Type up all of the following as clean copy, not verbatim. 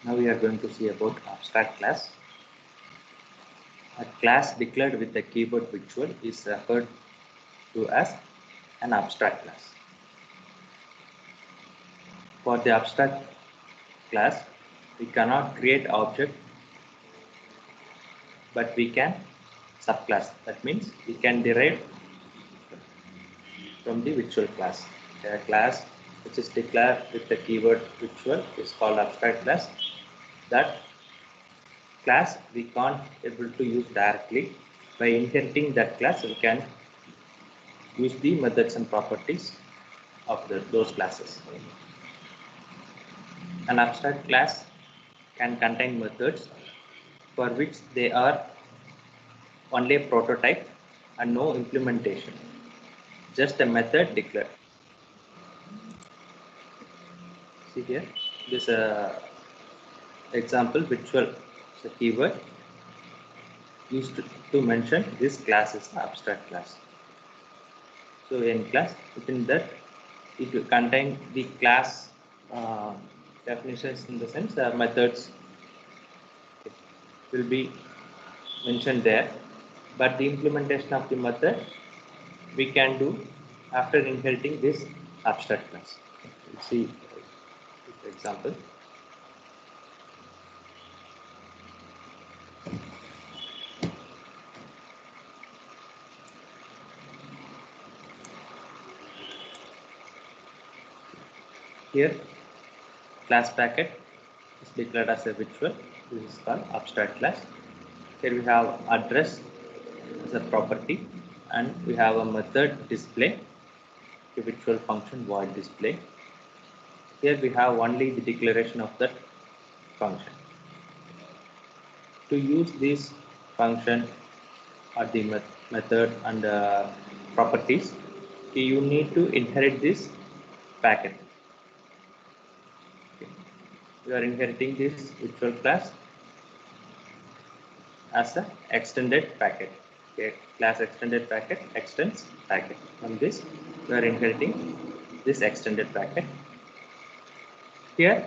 Now we are going to see about abstract class. A class declared with a keyboard virtual is referred to as an abstract class. For the abstract class, we cannot create object, but we can subclass. That means we can derive from the virtual class. A class which is declared with the keyword virtual is called abstract class. That class we can't able to use directly. By inheriting that class, we can use the methods and properties of those classes. An abstract class can contain methods for which they are only a prototype and no implementation, just a method declared. See here, this example virtual is a keyword used to mention this class is an abstract class. So in class, within that, it will contain the class definitions in the sense methods will be mentioned there, but the implementation of the method we can do after inheriting this abstract class. Let's see example. Here, class packet is declared as a virtual. This is called abstract class. Here we have address as a property, and we have a method display, a virtual function void display. Here we have only the declaration of that function. To use this function or the method and properties, you need to inherit this packet. Okay. You are inheriting this virtual class as an extended packet. Okay. Class extended packet extends packet. From this, you are inheriting this extended packet. Here,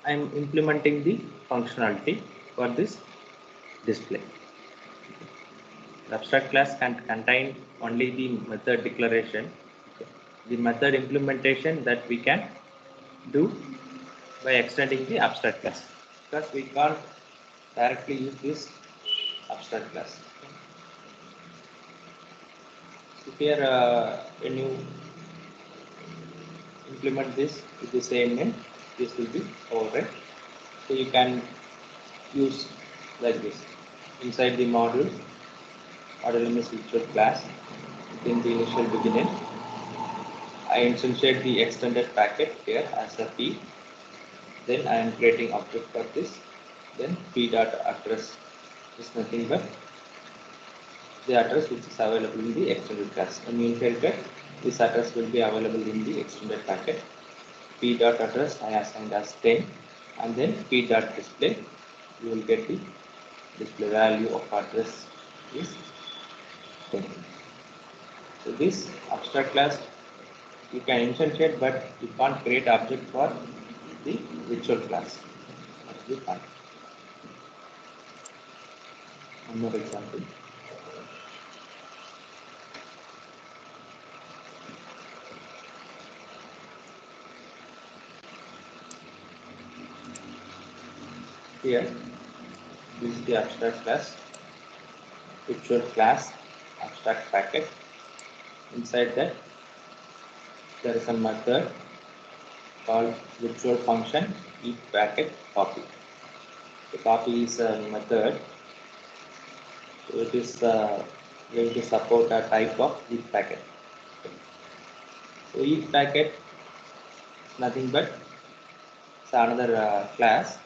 I am implementing the functionality for this display. The abstract class can contain only the method declaration. The method implementation that we can do by extending the abstract class, because we can't directly use this abstract class. So here, when you implement this with the same name, this will be override. So you can use like this inside the module limits virtual class. Within the initial beginning, I instantiate the extended packet here as a p. Then I am creating object for this. Then p dot address is nothing but the address which is available in the extended class. When you inherit it, this address will be available in the extended packet. P dot address I assigned as 10, and then p dot display. You will get the display value of address is 10. So this abstract class you can instantiate, but you can't create object for the virtual class. You can't. One more example. Here, this is the abstract class, virtual class, abstract packet. Inside that, there is a method called virtual function each packet copy. The copy is a method. So it is going to support a type of each packet. So each packet is nothing but another class.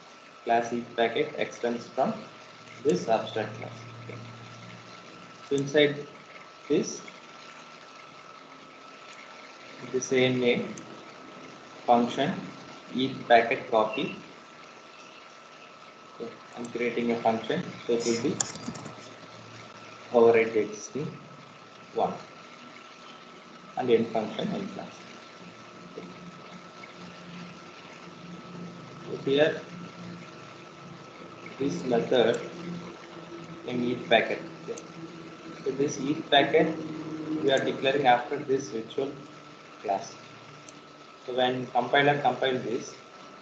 Class each packet extends from this abstract class. Okay. So inside this, the same name function each packet copy. Okay. I'm creating a function, so it will be override the existing one and end function end class. Okay. So here this method in each packet. Okay. So this each packet we are declaring after this virtual class. So when compiler compile this,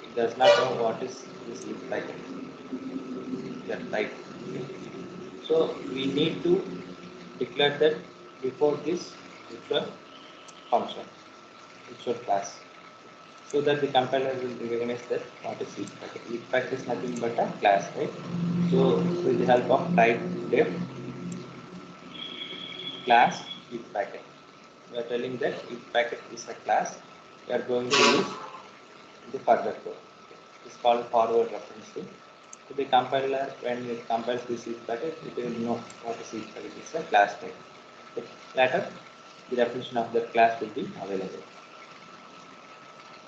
it does not know what is this each packet. That right. So we need to declare that before this virtual function, virtual class, so that the compiler will recognize that what is each packet. Each packet is nothing but a class, right? So with the help of type def class each packet, we are telling that each packet is a class. We are going to use the further code. It's called forward referencing. So the compiler, when it compiles this each packet, it will know what is each packet. It's a class type. So later, the definition of that class will be available.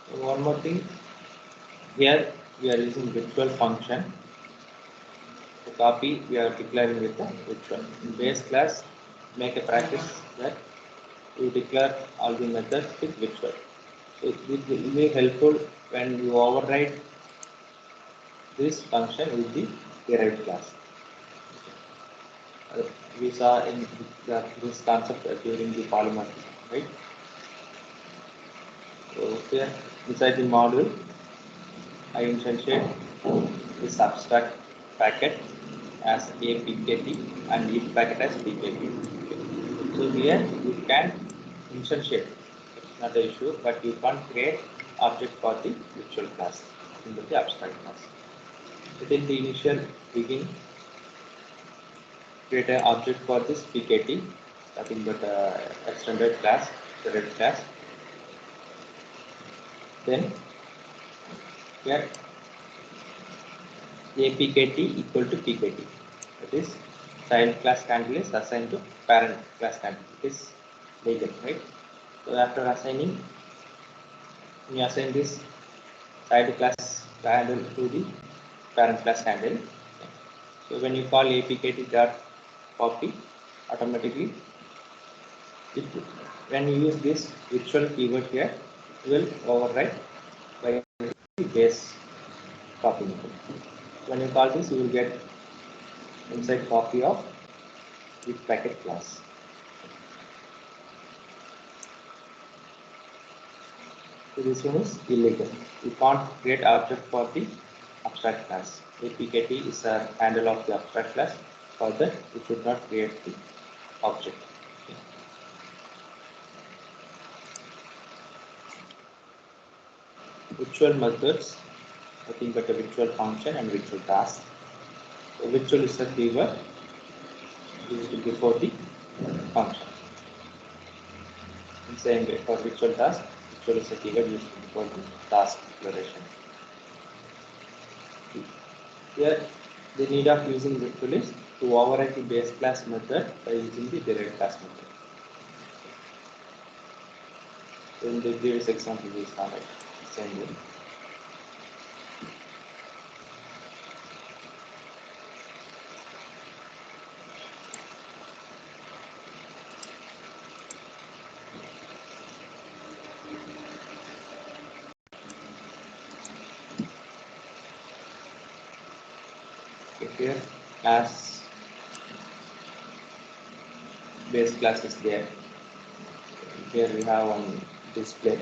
So one more thing, here we are using virtual function. To copy, we are declaring with the virtual. In base class, make a practice that you declare all the methods with virtual. So it will be helpful when you override this function with the derived class. We saw in this concept during the polymorphism, right? So here inside the module, I instantiate this abstract packet as APKT and each packet as PKT. Okay. So here you can instantiate, it's not an issue, but you can't create object for the virtual class in the abstract class. Within the initial begin, create an object for this PKT, nothing but extended class, the red class. Then get APKT equal to PKT. That is, child class handle is assigned to parent class handle. It is legal, right? So after assigning, you assign this child class handle to the parent class handle. So when you call APKT dot copy, automatically when you use this virtual keyword here, it will override by the base copy method. When you call this, you will get inside copy of the packet class. So this one is illegal. You can't create object for the abstract class. APKT is a handle of the abstract class. For that, you should not create the object. Okay. Virtual methods, nothing but a virtual function and virtual task. So virtual is a keyword used before the function. In same way, for virtual task, virtual is a keyword used before the task declaration. Here, the need of using virtual is to override the base class method by using the derived class method. So in the previous example, we saw that same way. Here, as base class is there. Here we have one display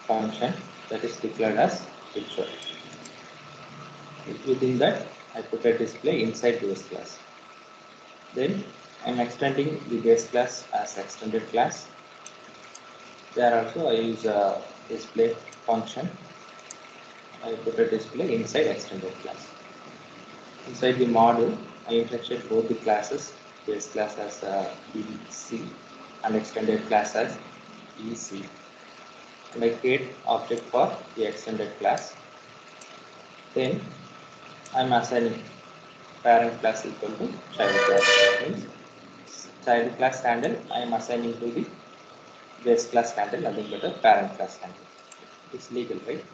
function that is declared as virtual. Within that, I put a display inside base class. Then I am extending the base class as extended class. There also I use a display function. I put a display inside extended class. Inside the module, I instantiate both the classes, base class as EC and extended class as EC. And I create object for the extended class. Then I am assigning parent class equal to child class. Means child class handle I am assigning to the base class handle, nothing but a parent class handle. It's legal, right?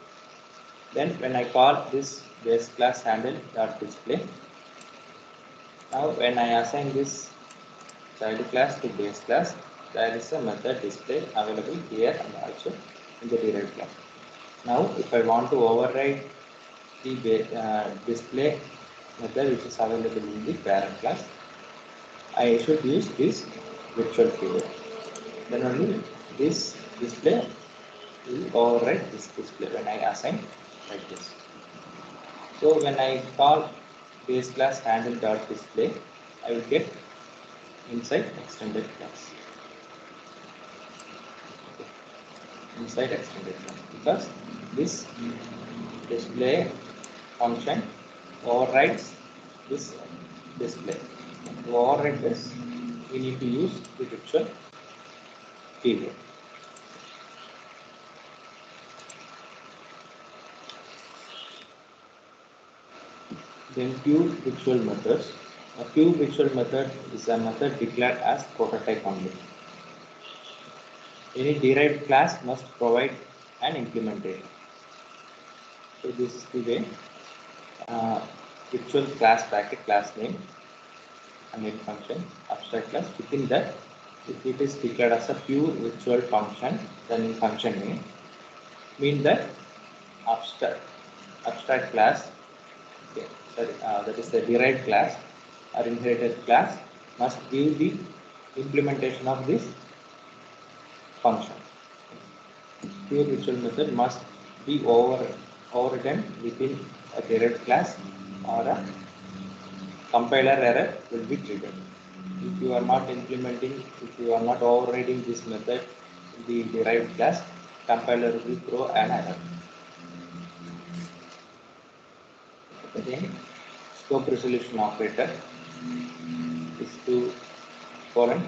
Then when I call this base class handle dot display, now when I assign this child class to base class, there is a method display available here and also in the derived class. Now if I want to override the display method which is available in the parent class. I should use this virtual keyword. Then only this display will override this display when I assign like this. So when I call base class handle.display, I will get inside extended class. Okay. Inside extended class, because this display function overrides this display. To override this, we need to use the virtual keyword. Then pure virtual methods. A pure virtual method is a method declared as prototype only. Any derived class must provide an implementation. So this is the way virtual class bracket class name and main function abstract class. Within that, if it is declared as a pure virtual function, then function name mean that abstract class, okay, sorry, that is the derived class or inherited class must give the implementation of this function. Pure virtual method must be overridden within a derived class, or a compiler error will be triggered. If you are not implementing, if you are not overriding this method in the derived class, compiler will throw an error. Again, scope resolution operator is to colon.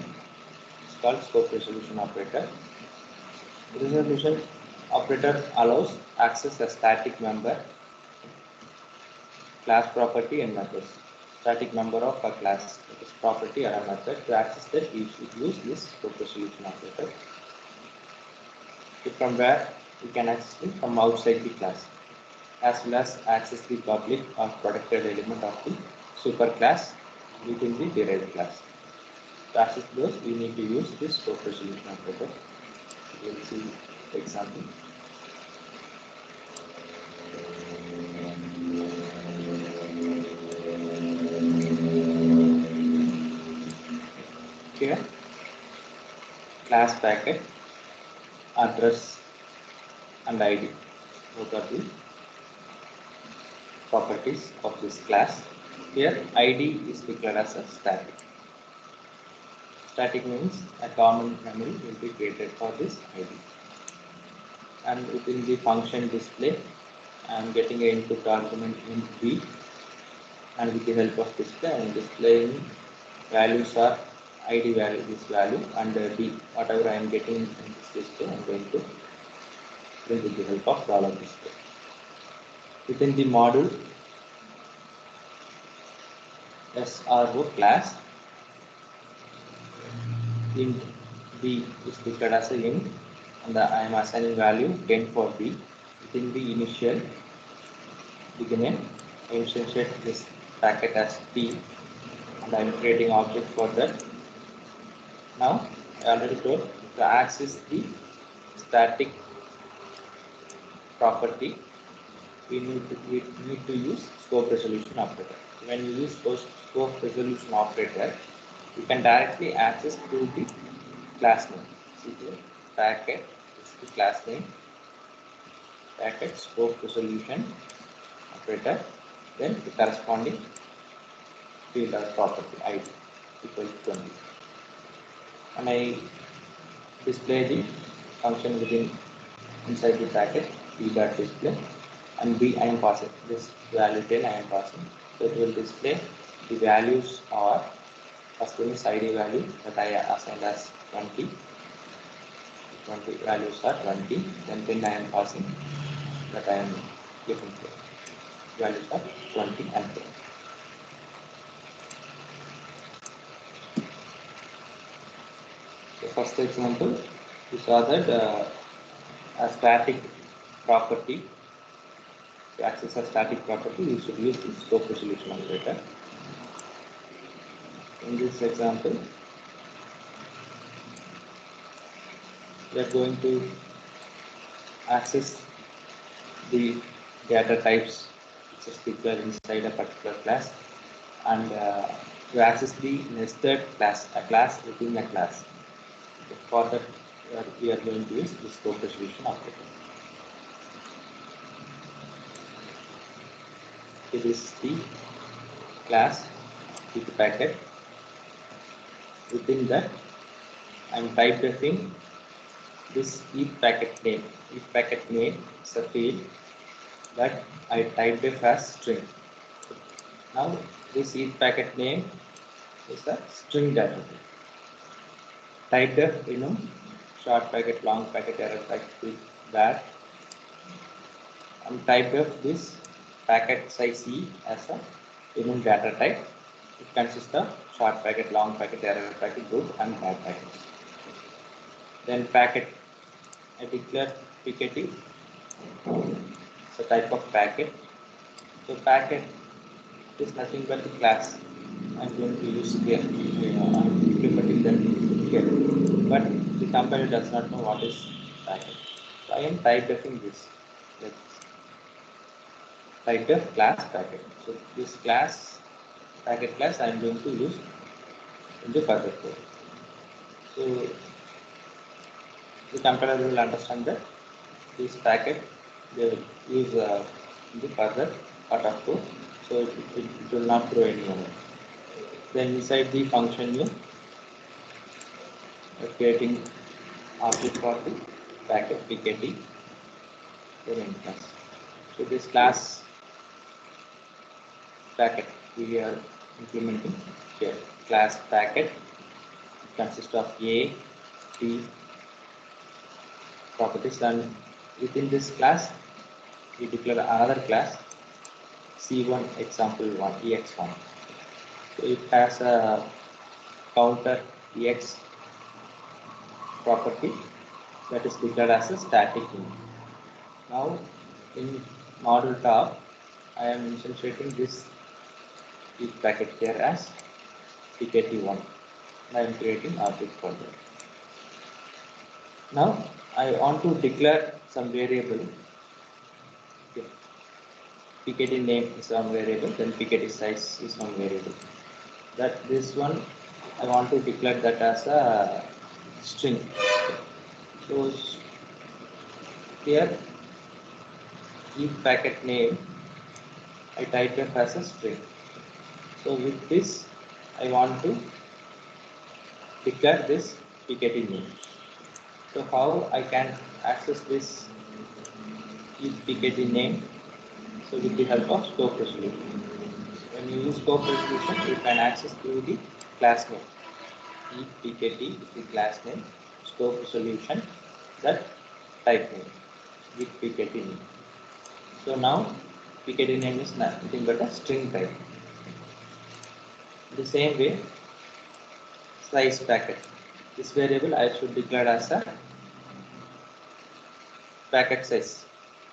It's called scope resolution operator. Resolution operator allows access a static member, class property and methods. Static member of a class is property or a method. To access that, we should use this scope resolution operator. From where we can access it from outside the class, as well as access the public or protected element of the superclass within the derived class. To access those, we need to use this scope resolution operator. We will see the example. Here, class packet, address and ID, both are the properties of this class. Here, ID is declared as a static. Static means a common memory will be created for this ID. And within the function display, I am getting an input argument in B, and with the help of display, I am displaying values are ID value, this value, and D, whatever I am getting in this display, I am going to print with the help of dollar display. Within the module SRO class, int B is declared as a int, and I am assigning value 10 for B. Within the initial beginning, I instantiate this packet as T, and I am creating object for that. Now I already told to access the static property, we need to use scope resolution operator. When you use scope resolution operator, you can directly access to the class name. See here, packet is the class name, packet scope resolution operator, then the corresponding field or property ID equal to 20. And I display the function within inside the packet p.display, and B I am passing this value 10 I am passing. So it will display the values are, first one is ID value that I assigned as 20. 20 values are 20, then 10 I am passing that I am giving here. Values are 20 and 10. The first example, we saw that a static property, to access a static property, we should use the scope resolution operator. In this example, we are going to access the data types just declared inside a particular class, and to access the nested class, a class within a class. For that, we are going to use the scope resolution operator. It is the class with the packet. Within that, I am type defing this each packet name. Each packet name is a field that I type def as string. Now this each packet name is a string data. Type def short packet, long packet, error packet with that, and type def this packet size E as a data type. It consists of short packet, long packet, error packet, good and bad packets. Then packet, I declare PKT. It's a type of packet. So packet is nothing but the class I'm going to use here. I'm implementing that here. But the compiler does not know what is packet. So I am type defing this. Type def class packet. So this class packet class I am going to use in the further code. So the compiler will understand that this packet they will use in the further part of code. So it will not throw anyone. Then inside the function you are creating object for the packet PKT. Then in class. So this class packet we are implementing here. Class packet consists of A, T properties, and within this class we declare another class C1 example1 ex1. So it has a counter ex property that is declared as a static int. Now in model top I am instantiating this each packet here as pkt1. I am creating object for that. Now I want to declare some variable. Okay. PKT name is one variable, then PKT size is one variable. That this one I want to declare that as a string. So here each packet name I type it as a string. So with this I want to declare this PKT name. So how I can access this each PKT name? So with the help of scope resolution. When you use scope resolution, you can access through the class name. Each PKT is the class name, scope resolution, that type name with PKT name. So now PKT name is nothing but a string type. The same way, size packet. This variable I should declare as a packet size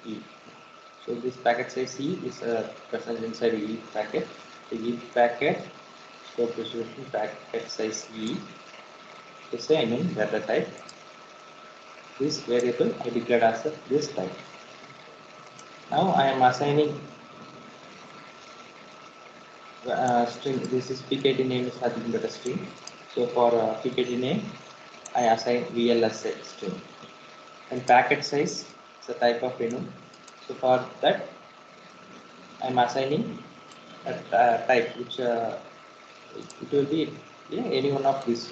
E. So this packet size E is present inside each packet. The each packet scope resolution packet size E is a data type. This variable I declared as this type. Now I am assigning string. This is PKT name is nothing but a string. So for PKT name, I assign VLSI string. And packet size is a type of enum. So for that, I am assigning a type which it will be any one of these: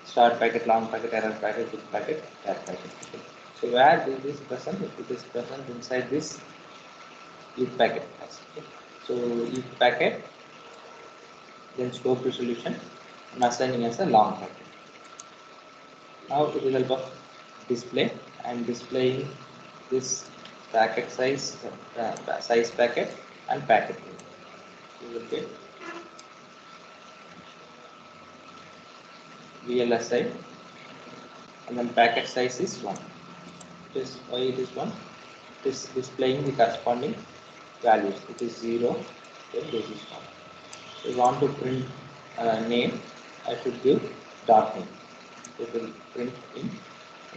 start packet, long packet, error packet, big packet, cat packet. Okay. So where this is present? It is present inside this each packet. Okay. So each packet, then scope resolution, I'm assigning as a long packet. Now with the help of display, I'm displaying this packet size, size packet and packet name. You will get VLSI, and then packet size is 1. This why it is 1? It is displaying the corresponding values. It is 0, then this is 1. So you want to print name, I should give dot name. It will print in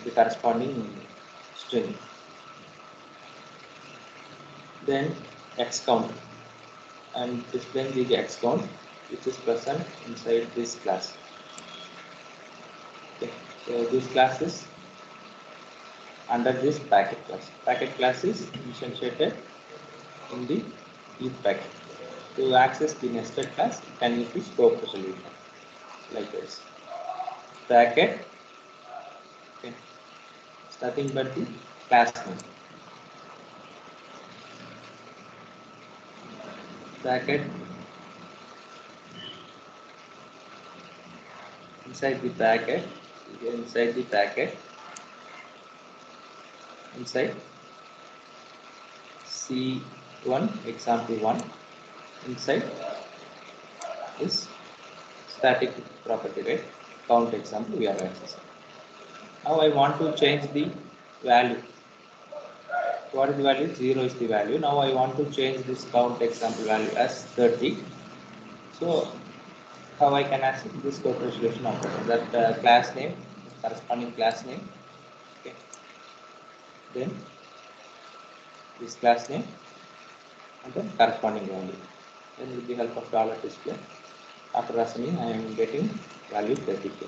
the corresponding string. Then X count. And displaying the X count which is present inside this class. Okay. So this class is under this packet class. Packet class is instantiated in the each packet. To access the nested class, you can use the scope resolution like this. Packet, okay, starting but the class name. Packet inside the packet, inside C1 example 1 inside is static property, right? Count example we are accessing. Now I want to change the value. What is the value? 0 is the value. Now I want to change this count example value as 30. So how I can access this scope resolution operator? That class name, corresponding class name. Okay. Then this class name and then corresponding value. Then with the help of dollar display, after assigning, I am getting value 30k.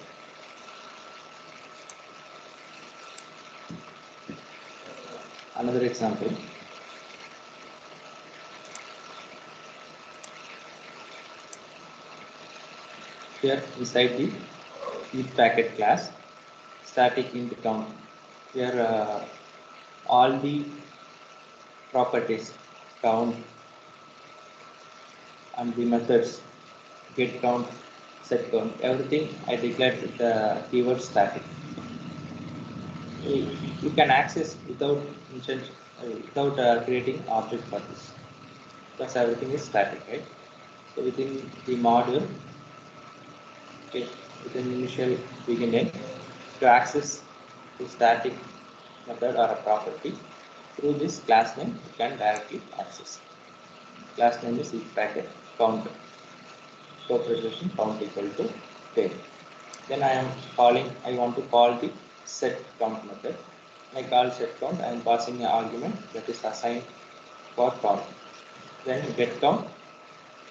Another example. Here inside the each packet class, static int count. Here all the properties count and the methods get count, set count, everything I declared with the keyword static. You can access without creating object for this because everything is static, right? So within the module, okay, within initial beginning, to access the static method or a property through this class name, you can directly access. Class name is each packet count. Scope resolution count equal to 10. Then I want to call the set count method. I call set count, I am passing an argument that is assigned for count. Then get count,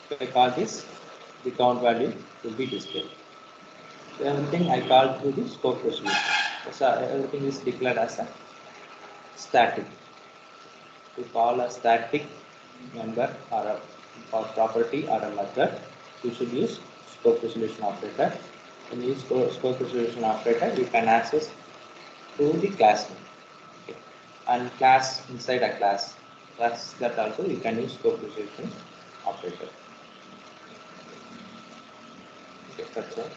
if I call this, the count value will be displayed. So everything I call through the scope resolution. So everything is declared as a static. To call a static member or property or a method, you should use scope resolution operator. When you use scope resolution operator, you can access through the class name. Okay. And class inside a class. That also you can use scope resolution operator. Okay, that's all.